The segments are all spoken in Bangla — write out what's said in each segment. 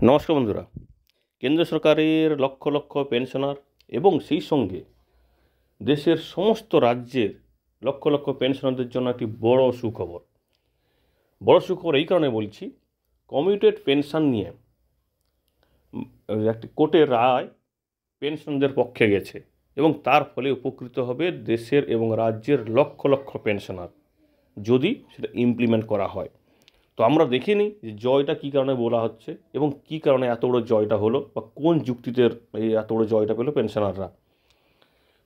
নমস্কার বন্ধুরা। কেন্দ্র সরকারের লক্ষ লক্ষ পেনশনার এবং সেই সঙ্গে দেশের সমস্ত রাজ্যের লক্ষ লক্ষ পেনশনারদের জন্য একটি বড় সুখবর। এই কারণে বলছি, কমিউটেড পেনশন নিয়ে একটি কোর্টের রায় পেনশনদের পক্ষে গেছে এবং তার ফলে উপকৃত হবে দেশের এবং রাজ্যের লক্ষ লক্ষ পেনশনার, যদি সেটা ইমপ্লিমেন্ট করা হয়। তো আমরা দেখে নিই যে জয়টা কী কারণে বলা হচ্ছে এবং কী কারণে এত বড়ো জয়টা হলো, বা কোন যুক্তিতে এই এত বড়ো জয়টা পেলো পেনশনাররা।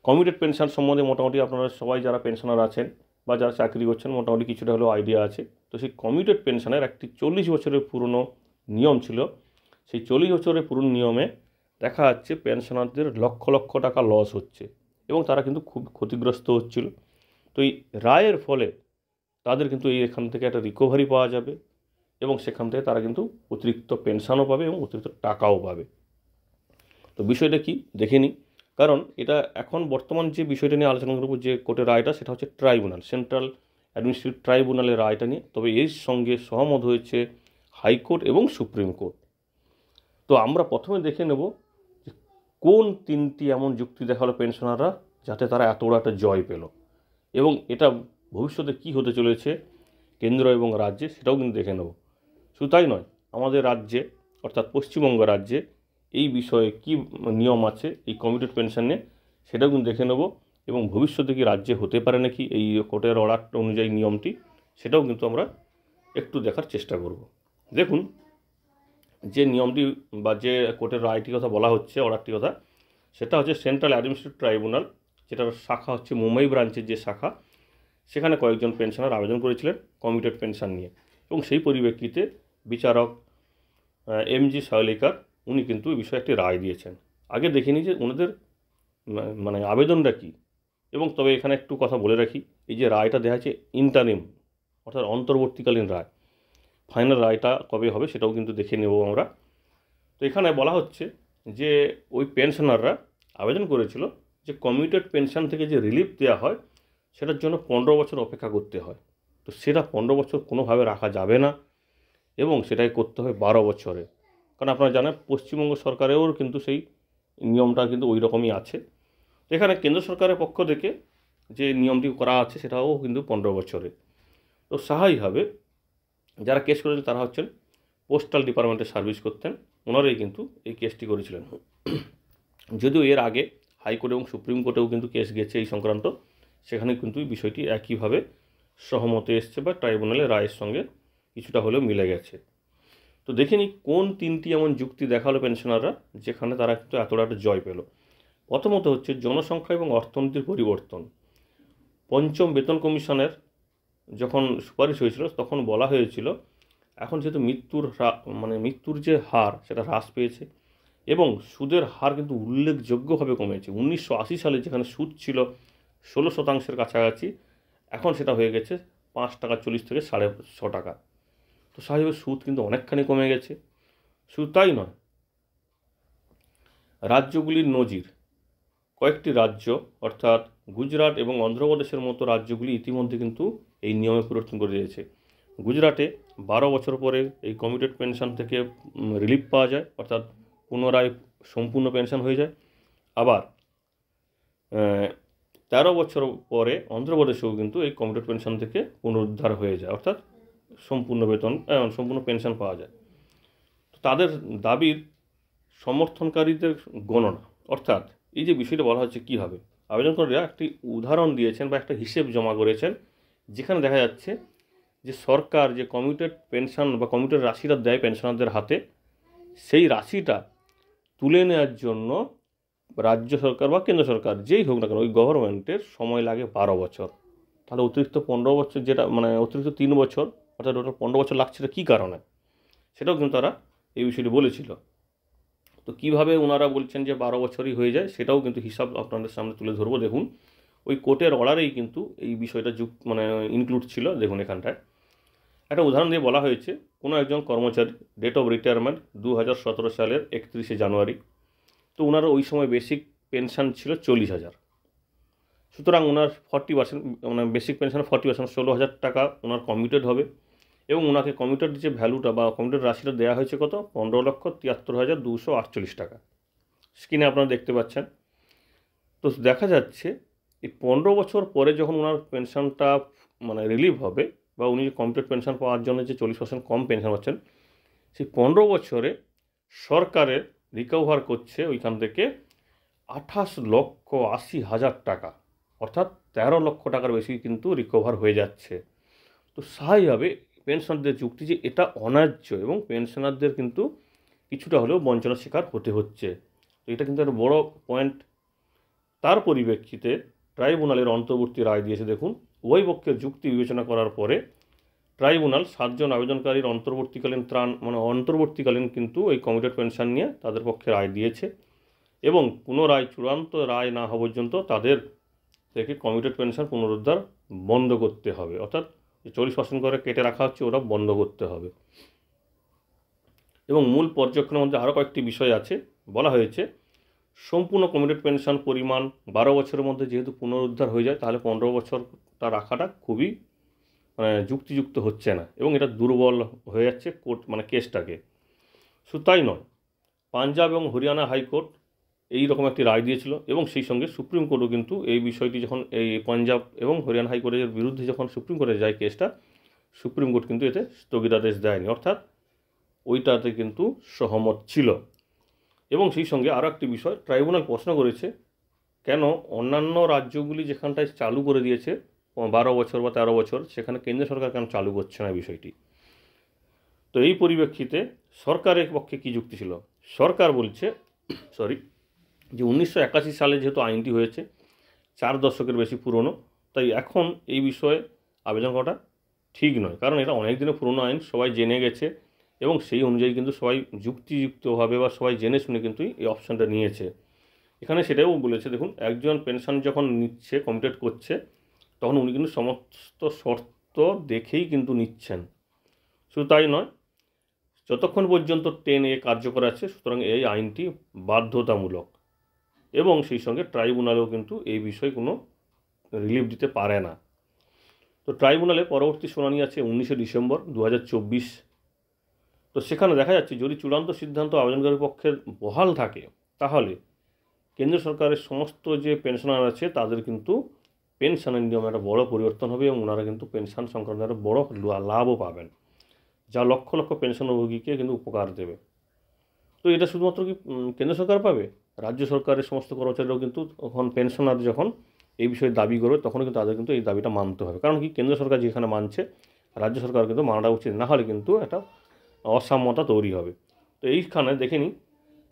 কমিউটেড পেনশন সম্বন্ধে মোটামুটি আপনারা সবাই যারা পেনশনার আছেন বা যারা চাকরি করছেন মোটামুটি কিছুটা হলেও আইডিয়া আছে। তো সেই কমিউটেড পেনশনের একটি 40 বছরের পুরনো নিয়ম ছিল। সেই 40 বছরের পুরনো নিয়মে দেখা যাচ্ছে পেনশনারদের লক্ষ লক্ষ টাকা লস হচ্ছে এবং তারা কিন্তু খুব ক্ষতিগ্রস্ত হচ্ছিল। তো এই রায়ের ফলে তাদের কিন্তু এখান থেকে একটা রিকভারি পাওয়া যাবে এবং সেখান থেকে তারা কিন্তু অতিরিক্ত পেনশনও পাবে এবং অতিরিক্ত টাকাও পাবে। তো বিষয়টা কি দেখে নিই। কারণ এটা এখন বর্তমান যে বিষয়টা নিয়ে আলোচনা করব, যে কোর্টের রায়টা, সেটা হচ্ছে ট্রাইব্যুনাল, সেন্ট্রাল অ্যাডমিনিস্ট্রেটিভ ট্রাইব্যুনালের রায়টা নিয়ে। তবে এর সঙ্গে সহমত হয়েছে হাইকোর্ট এবং সুপ্রিম কোর্ট। তো আমরা প্রথমে দেখে নেব যে কোন তিনটি এমন যুক্তি দেখালো পেনশনাররা যাতে তারা এত বড় একটা জয় পেল, এবং এটা ভবিষ্যতে কি হতে চলেছে কেন্দ্র এবং রাজ্যে, সেটাও কিন্তু দেখে নেব। শুধু তাই নয়, আমাদের রাজ্যে অর্থাৎ পশ্চিমবঙ্গ রাজ্যে এই বিষয়ে কি নিয়ম আছে এই কমিউটেড পেনশন নিয়ে, সেটাও কিন্তু দেখে নেব। এবং ভবিষ্যতে কি রাজ্যে হতে পারে নাকি এই কোর্টের অর্ডার অনুযায়ী নিয়মটি, সেটাও কিন্তু আমরা একটু দেখার চেষ্টা করব। দেখুন, যে নিয়মটি বা যে কোর্টের রায়টির কথা বলা হচ্ছে, অর্ডারটির কথা, সেটা হচ্ছে সেন্ট্রাল অ্যাডমিনিস্ট্রেটিভ ট্রাইব্যুনাল, যেটার শাখা হচ্ছে মুম্বাই ব্রাঞ্চের যে শাখা, সেখানে কয়েকজন পেনশনার আবেদন করেছিলেন কমিউটেড পেনশন নিয়ে, এবং সেই পরিপ্রেক্ষিতে বিচারক এমজি সাওলেকার উনি কিন্তু এই বিষয়ে একটি রায় দিয়েছেন। আগে দেখে নিই যে ওনাদের মানে আবেদনটা কী। এবং তবে এখানে একটু কথা বলে রাখি, এই যে রায়টা দেওয়া হচ্ছে ইন্টারিম অর্থাৎ অন্তর্বর্তীকালীন রায়, ফাইনাল রায়টা কবে হবে সেটাও কিন্তু দেখে নেব আমরা। তো এখানে বলা হচ্ছে যে ওই পেনশনাররা আবেদন করেছিল যে কমিউটেড পেনশন থেকে যে রিলিফ দেওয়া হয় সেটার জন্য 15 বছর অপেক্ষা করতে হয়। তো সেটা 15 বছর কোনোভাবে রাখা যাবে না এবং সেটাই করতে হয় 12 বছরে। কারণ আপনারা জানেন পশ্চিমবঙ্গ সরকারেও কিন্তু সেই নিয়মটা কিন্তু ওই রকমই আছে। তো এখানে কেন্দ্র সরকারের পক্ষ থেকে যে নিয়মটি করা আছে সেটাও কিন্তু 15 বছরে। তো স্বাভাবিকভাবে যারা কেস করেছেন তারা হচ্ছেন পোস্টাল ডিপার্টমেন্টে সার্ভিস করতেন, ওনারাই কিন্তু এই কেসটি করেছিলেন। যদিও এর আগে হাইকোর্ট এবং সুপ্রিম কোর্টেও কিন্তু কেস গেছে এই সংক্রান্ত, সেখানে কিন্তু এই বিষয়টি একইভাবে সহমতে এসছে বা ট্রাইব্যুনালের রায়ের সঙ্গে কিছুটা হলেও মিলে গেছে। তো দেখে নিই কোন তিনটি এমন যুক্তি দেখালো পেনশনাররা যেখানে তারা কিন্তু এতটা একটা জয় পেল। প্রথমত হচ্ছে জনসংখ্যা এবং অর্থনীতির পরিবর্তন। পঞ্চম বেতন কমিশনের যখন সুপারিশ হয়েছিল তখন বলা হয়েছিল এখন যেহেতু মৃত্যুর যে হার সেটা হ্রাস পেয়েছে এবং সুদের হার কিন্তু উল্লেখযোগ্যভাবে কমেছে। 1980 সালে যেখানে সুদ ছিল 16% কাছাকাছি, এখন সেটা হয়ে গেছে 5 টাকা 40 থেকে 6.5 টাকা। তো স্বাভাবিক সুদ কিন্তু অনেকখানি কমে গেছে। শুধু তাই নয়, রাজ্যগুলির নজির, কয়েকটি রাজ্য অর্থাৎ গুজরাট এবং অন্ধ্রপ্রদেশের মতো রাজ্যগুলি ইতিমধ্যে কিন্তু এই নিয়মে পরিবর্তন করে দিয়েছে। গুজরাটে 12 বছর পরে এই কমিউটেড পেনশন থেকে রিলিফ পাওয়া যায়, অর্থাৎ পুনরায় সম্পূর্ণ পেনশন হয়ে যায়। আবার 13 বছর পরে অন্ধ্রপ্রদেশেও কিন্তু এই কমিউটেড পেনশন থেকে পুনরুদ্ধার হয়ে যায়, অর্থাৎ সম্পূর্ণ পেনশন পাওয়া যায়। তো তাদের দাবির সমর্থনকারীদের গণনা, অর্থাৎ এই যে বিষয়টা বলা হচ্ছে কী হবে, আবেদনকারীরা একটি উদাহরণ দিয়েছেন বা একটা হিসেব জমা করেছেন, যেখানে দেখা যাচ্ছে যে সরকার যে কমিউটেড পেনশন বা কমিউটেড রাশিটা দেয় পেনশনারদের হাতে, সেই রাশিটা তুলে নেওয়ার জন্য রাজ্য সরকার বা কেন্দ্র সরকার যেই হোক না কেন ওই গভর্নমেন্টের সময় লাগে 12 বছর। তাহলে অতিরিক্ত 15 বছর, যেটা অতিরিক্ত 3 বছর, অর্থাৎ টোটাল 15 বছর লাগছে, কী কারণে, সেটাও কিন্তু তারা এই বিষয়টি বলেছিল। তো কীভাবে ওনারা বলছেন যে 12 বছরই হয়ে যায়, সেটাও কিন্তু হিসাব আপনাদের সামনে তুলে ধরবো। দেখুন, ওই কোর্টের অর্ডারেই কিন্তু এই বিষয়টা ইনক্লুড ছিল। দেখুন, এখানটায় একটা উদাহরণ দিয়ে বলা হয়েছে, কোনো একজন কর্মচারী ডেট অফ রিটায়ারমেন্ট 2017 সালের 31শে জানুয়ারি। তো ওনার ওই সময় বেসিক পেনশন ছিল 40,000। সুতরাং ওনার 40%, বেসিক পেনশনের 40%, 16,000 টাকা ওনার কমিউটেড হবে এবং ওনাকে কমিউটেড যে ভ্যালুটা বা কমিউটেড রাশিটা দেওয়া হয়েছে কত, 15,73,248 টাকা। স্ক্রিনে আপনারা দেখতে পাচ্ছেন। তো দেখা যাচ্ছে এই 15 বছর পরে যখন ওনার পেনশনটা মানে রিলিভ হবে, বা উনি যে কমপ্লিট পেনশন পাওয়ার জন্য যে 40% কম পেনশন পাচ্ছেন, সেই 15 বছরে সরকারের রিকভার করছে ওইখান থেকে 28,80,000 টাকা, অর্থাৎ 13 লক্ষ টাকার বেশি কিন্তু রিকভার হয়ে যাচ্ছে। তো স্বাভাবিকভাবে পেনশনারদের যুক্তি যে এটা অন্যায্য এবং পেনশনারদের কিন্তু কিছুটা হলেও বঞ্চনার শিকার হতে হচ্ছে। তো এটা কিন্তু একটা বড় পয়েন্ট। তার পরিপ্রেক্ষিতে ট্রাইব্যুনালের অন্তর্বর্তী রায় দিয়েছে। দেখুন, উভয় পক্ষের যুক্তি বিবেচনা করার পরে ট্রাইব্যুনাল 7 জন আবেদনকারীর অন্তর্বর্তীকালীন কিন্তু এই কমিউটেড পেনশন নিয়ে তাদের পক্ষে রায় দিয়েছে, এবং পুনরায় চূড়ান্ত রায় না হওয়া পর্যন্ত তাদের থেকে কমিউটেড পেনশন পুনরুদ্ধার বন্ধ করতে হবে, অর্থাৎ 40% করে কেটে রাখা হচ্ছে ওটা বন্ধ করতে হবে। এবং মূল পর্যবেক্ষণের মধ্যে আরও কয়েকটি বিষয় আছে। বলা হয়েছে সম্পূর্ণ কমিউটেড পেনশন পরিমাণ 12 বছরের মধ্যে যেহেতু পুনরুদ্ধার হয়ে যায়, তাহলে 15 বছরটা রাখাটা খুবই যুক্তিযুক্ত হচ্ছে না, এবং এটা দুর্বল হয়ে যাচ্ছে কোর্ট কেসটাকে। শুধু তাই নয়, পাঞ্জাব এবং হরিয়ানা হাইকোর্ট এই রকম একটি রায় দিয়েছিল, এবং সেই সঙ্গে সুপ্রিম কোর্টও কিন্তু এই বিষয়টি যখন এই পাঞ্জাব এবং হরিয়ানা হাইকোর্টের বিরুদ্ধে যখন সুপ্রিম কোর্টে যায় কেসটা, সুপ্রিম কোর্ট কিন্তু এতে স্থগিতাদেশ দেয়নি, অর্থাৎ ওইটাতে কিন্তু সহমত ছিল। এবং সেই সঙ্গে আরও একটি বিষয়, ট্রাইব্যুনাল প্রশ্ন করেছে কেন অন্যান্য রাজ্যগুলি যেখানটায় চালু করে দিয়েছে 12 বছর বা 13 বছর, সেখানে কেন্দ্র সরকার কেন চালু করছে না বিষয়টি। তো এই পরিপ্রেক্ষিতে সরকারের পক্ষে কী যুক্তি ছিল? সরকার বলছে যে 1981 সালে যেহেতু আইনটি হয়েছে 4 দশকের বেশি পুরনো, তাই এখন এই বিষয়ে আবেদন করাটা ঠিক নয়, কারণ এটা অনেক দিনের পুরনো আইন, সবাই জেনে গেছে, এবং সেই অনুযায়ী কিন্তু সবাই যুক্তিযুক্তভাবে বা সবাই জেনে শুনে কিন্তু এই অপশানটা নিয়েছে। এখানে সেটাও বলেছে, দেখুন, একজন পেনশন যখন নিচ্ছে, কমিটেড করছে, তখন উনি কিন্তু সমস্ত শর্ত দেখেই কিন্তু নিচ্ছেন। শুধু তাই নয়, যতক্ষণ পর্যন্ত 10A কার্যকর আছে, সুতরাং এই আইনটি বাধ্যতামূলক, এবং সেই সঙ্গে ট্রাইব্যুনালেও কিন্তু এই বিষয়ে কোনো রিলিফ দিতে পারে না। তো ট্রাইব্যুনালে পরবর্তী শুনানি আছে 19 ডিসেম্বর 2024। তো সেখানে দেখা যাচ্ছে যদি চূড়ান্ত সিদ্ধান্ত আবেদনকারীর পক্ষের বহাল থাকে, তাহলে কেন্দ্র সরকারের সমস্ত যে পেনশনার আছে তাদের কিন্তু পেনশনের নিয়মে একটা বড় পরিবর্তন হবে, এবং ওনারা কিন্তু পেনশন সংক্রান্ত একটা বড় লাভও পাবেন, যা লক্ষ লক্ষ পেনশনভোগীকে কিন্তু উপকার দেবে। তো এটা শুধুমাত্র কি কেন্দ্র সরকার পাবে? রাজ্য সরকারের সমস্ত কর্মচারীরাও কিন্তু তখন পেনশনার যখন এই বিষয়ে দাবি করবে, তখন কিন্তু তাদের কিন্তু এই দাবিটা মানতে হবে। কারণ কি, কেন্দ্র সরকার যেখানে মানছে, রাজ্য সরকার কিন্তু মানাটা উচিত, না হলে কিন্তু একটা অসাম্যতা তৈরি হবে। তো এইখানে দেখে নিই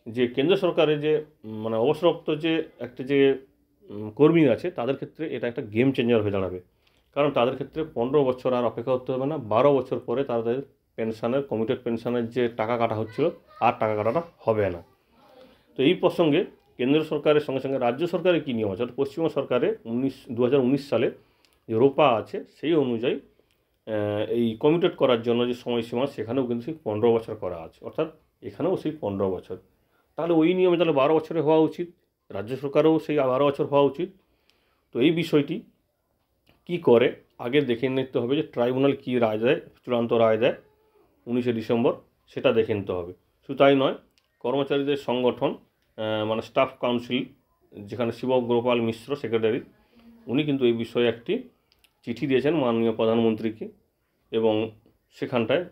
যে কেন্দ্র সরকারের যে অবসরপ্রাপ্ত যে একটা যে কর্মী আছে, তাদের ক্ষেত্রে এটা একটা গেম চেঞ্জার হয়ে দাঁড়াবে, কারণ তাদের ক্ষেত্রে 15 বছর আর অপেক্ষা করতে হবে না, 12 বছর পরে তাদের পেনশনের কমিটেড পেনশনের যে টাকা কাটা হচ্ছিল, আর টাকা কাটাটা হবে না। তো এই প্রসঙ্গে কেন্দ্র সরকারের সঙ্গে সঙ্গে রাজ্য সরকারের কী নিয়ম আছে, অর্থাৎ পশ্চিমবঙ্গ সরকারে 2019 সালে যে রোপা আছে, সেই অনুযায়ী এই কমিটেড করার জন্য যে সময়সীমা, সেখানেও কিন্তু সেই 15 বছর করা আছে, অর্থাৎ এখানেও সেই 15 বছর। তাহলে ওই নিয়মে তাহলে 12 বছরে হওয়া উচিত, রাজ্য সরকারেও সেই 12 বছর হওয়া উচিত। তো এই বিষয়টি কি করে আগে দেখে নিতে হবে যে ট্রাইব্যুনাল কী রায় দেয়, চূড়ান্ত রায় দেয় 19 ডিসেম্বর, সেটা দেখে নিতে হবে। শুধু তাই নয়, কর্মচারীদের সংগঠন স্টাফ কাউন্সিল, যেখানে শিবগোপাল মিশ্র সেক্রেটারি, উনি কিন্তু এই বিষয়ে একটি চিঠি দিয়েছেন মাননীয় প্রধানমন্ত্রীকে, এবং সেখানটায়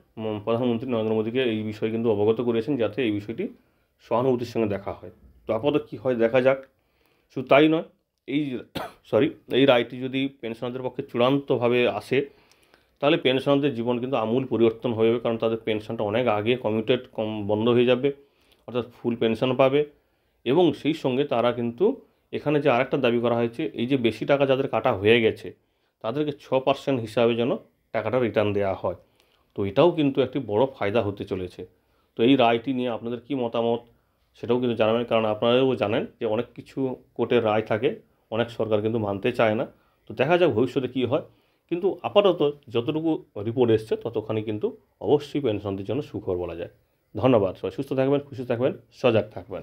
প্রধানমন্ত্রী নরেন্দ্র মোদীকে এই বিষয়ে কিন্তু অবগত করেছেন, যাতে এই বিষয়টি সহানুভূতির সঙ্গে দেখা হয়। তো আপাতত কী হয় দেখা যাক। শুধু তাই নয়, এই রায়টি যদি পেনশনারদের পক্ষে চূড়ান্তভাবে আসে, তাহলে পেনশনারদের জীবন কিন্তু আমূল পরিবর্তন হয়ে যাবে, কারণ তাদের পেনশনটা অনেক আগে কমিউটেড বন্ধ হয়ে যাবে, অর্থাৎ ফুল পেনশন পাবে। এবং সেই সঙ্গে তারা কিন্তু এখানে যে আরেকটা দাবি করা হয়েছে, এই যে বেশি টাকা যাদের কাটা হয়ে গেছে, তাদেরকে 6% হিসাবে যেন টাকাটা রিটার্ন দেওয়া হয়। তো এটাও কিন্তু একটি বড় ফায়দা হতে চলেছে। তো এই রায়টি নিয়ে আপনাদের কি মতামত, সেটাও কিন্তু জানাবেন, কারণ আপনারাও জানেন যে অনেক কিছু কোর্টের রায় থাকে, অনেক সরকার কিন্তু মানতে চায় না। তো দেখা যাক ভবিষ্যতে কী হয়, কিন্তু আপাতত যতটুকু রিপোর্ট এসছে ততখানি কিন্তু অবশ্যই পেনশনদের জন্য সুখবর বলা যায়। ধন্যবাদ। সবাই সুস্থ থাকবেন, খুশি থাকবেন, সজাগ থাকবেন।